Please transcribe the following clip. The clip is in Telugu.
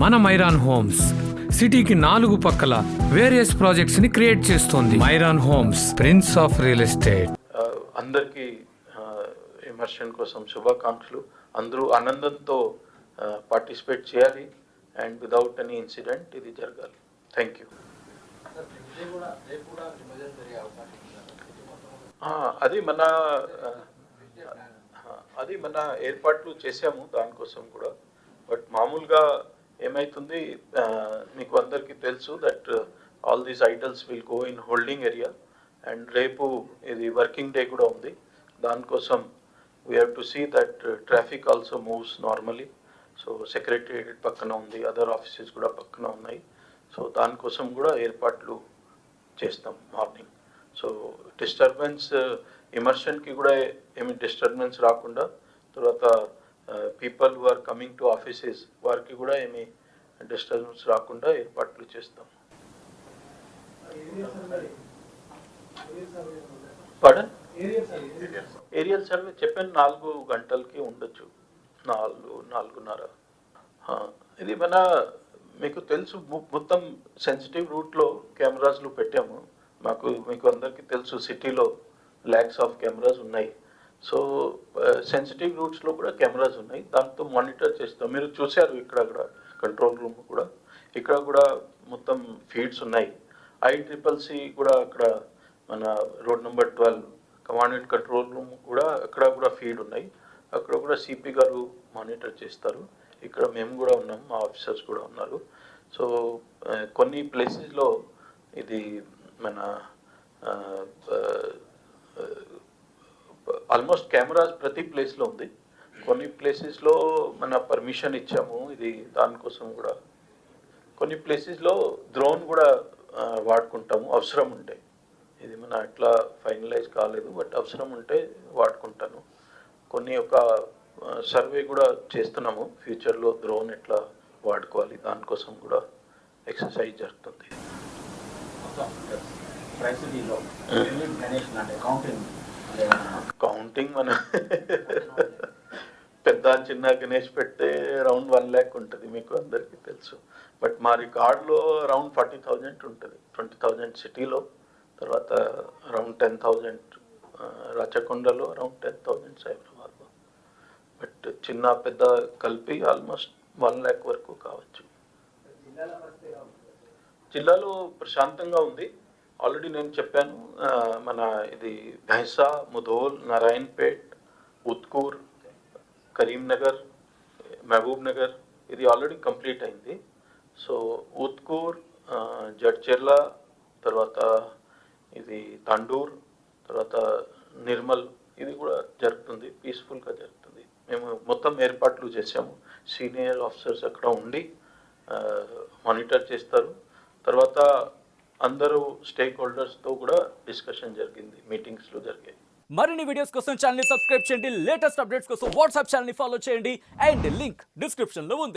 మన మైరాన్ హోమ్స్ సిటీకి 4 పక్కల వేరియస్ ప్రాజెక్ట్స్ ని క్రియేట్ చేస్తోంది. మైరాన్ homes, prince of real estate. అందరికీ ఇమర్షన్ కోసం శుభాకాంక్షలు. అందరూ ఆనందంతో పార్టిసిపేట్ చేయాలి అండ్ విదౌట్ ఎనీ ఇన్సిడెంట్ ఇది జరగాలి. Thank you. అది మన ఏర్పాట్లు చేసాము దానికోసం కూడా. బట్ మామూలుగా ఏమైతుంది, మీకు అందరికీ తెలుసు that all these idols will go in holding area and రేపు ఇది వర్కింగ్ డే కూడా ఉంది. దానికోసం we have to see that traffic also moves normally. So secretariat పక్కన ఉంది, అదర్ ఆఫీసెస్ కూడా పక్కన ఉన్నాయి. సో దానికోసం కూడా ఏర్పాట్లు చేస్తాం మార్నింగ్. సో డిస్టర్బెన్స్ ఇమర్షన్కి కూడా ఏమి డిస్టర్బెన్స్ రాకుండా, తర్వాత people who are coming to offices వారికి కూడా ఏమి డిస్టర్బెన్స్ రాకుండా ఏర్పాట్లు చేస్తాం. పడన్ ఏరియల్ సర్వే చెప్పాను 4 గంటలకి ఉండొచ్చు, 4-4:30. ఇది మన మీకు తెలుసు మొత్తం సెన్సిటివ్ రూట్లో కెమెరాస్లు పెట్టాము. మీకు అందరికీ తెలుసు సిటీలో ల్యాక్స్ ఆఫ్ కెమెరాస్ ఉన్నాయి. సో సెన్సిటివ్ రూట్స్లో కూడా కెమెరాస్ ఉన్నాయి, దాంతో మానిటర్ చేస్తాం. మీరు చూశారు ఇక్కడ కూడా కంట్రోల్ రూమ్ కూడా, ఇక్కడ కూడా మొత్తం ఫీడ్స్ ఉన్నాయి. ICCC కూడా అక్కడ మన road number 12 command and control room కూడా అక్కడ కూడా ఫీడ్ ఉన్నాయి. అక్కడ కూడా సిపి గారు మానిటర్ చేస్తారు. ఇక్కడ మేము కూడా ఉన్నాం, మా ఆఫీసర్స్ కూడా ఉన్నారు. సో కొన్ని ప్లేసెస్లో ఇది మన ఆల్మోస్ట్ కెమెరాస్ ప్రతి ప్లేస్లో ఉంది. కొన్ని ప్లేసెస్లో మన పర్మిషన్ ఇచ్చాము ఇది దానికోసం కూడా. కొన్ని ప్లేసెస్లో డ్రోన్ కూడా వాడుకుంటాము అవసరం ఉంటే. ఇది మన అట్లా ఫైనలైజ్ కాలేదు, బట్ అవసరం ఉంటే వాడుకుంటాను. కొన్ని ఒక సర్వే కూడా చేస్తున్నాము, ఫ్యూచర్లో డ్రోన్ ఎట్లా వాడుకోవాలి దానికోసం కూడా ఎక్సర్సైజ్ జరుగుతుంది. కౌంటింగ్ మన పెద్ద చిన్న గణేష్ పెడితే అరౌండ్ 1 lakh ఉంటుంది, మీకు అందరికీ తెలుసు. బట్ మా రికార్డులో అరౌండ్ 40,000 ఉంటుంది, 20,000 సిటీలో, తర్వాత అరౌండ్ 10,000 రాచకొండలో, అరౌండ్ 10,000 సైబరాబాద్లో. బట్ చిన్న పెద్ద కలిపి ఆల్మోస్ట్ 1 lakh వరకు కావచ్చు. జిల్లాలో ప్రశాంతంగా ఉంది. ఆల్రెడీ నేను చెప్పాను, మన ఇది భైంసా, ముధోల్, నారాయణపేట్, ఉత్కూర్, కరీంనగర్, మహబూబ్ నగర్ ఇది ఆల్రెడీ కంప్లీట్ అయింది. సో ఉత్కూర్, జడ్చెర్ల, తర్వాత ఇది తండూర్, తర్వాత నిర్మల్ ఇది కూడా జరుగుతుంది, పీస్ఫుల్గా జరుగుతుంది. మేము మొత్తం ఏర్పాట్లు చేసాము. సీనియర్ ఆఫీసర్స్ అక్కడ ఉండి మానిటర్ చేస్తారు. తర్వాత అందరూ స్టేక్ హోల్డర్స్తో కూడా డిస్కషన్ జరిగింది, మీటింగ్స్లో జరిగాయి. మరిన్ని వీడియోస్ కోసం ఛానల్ ని సబ్స్క్రైబ్ చేయండి, లేటెస్ట్ అప్డేట్స్ కోసం వాట్సాప్ ఛానల్ ని ఫాలో చేయండి, అండ్ లింక్ డిస్క్రిప్షన్ లో ఉంది.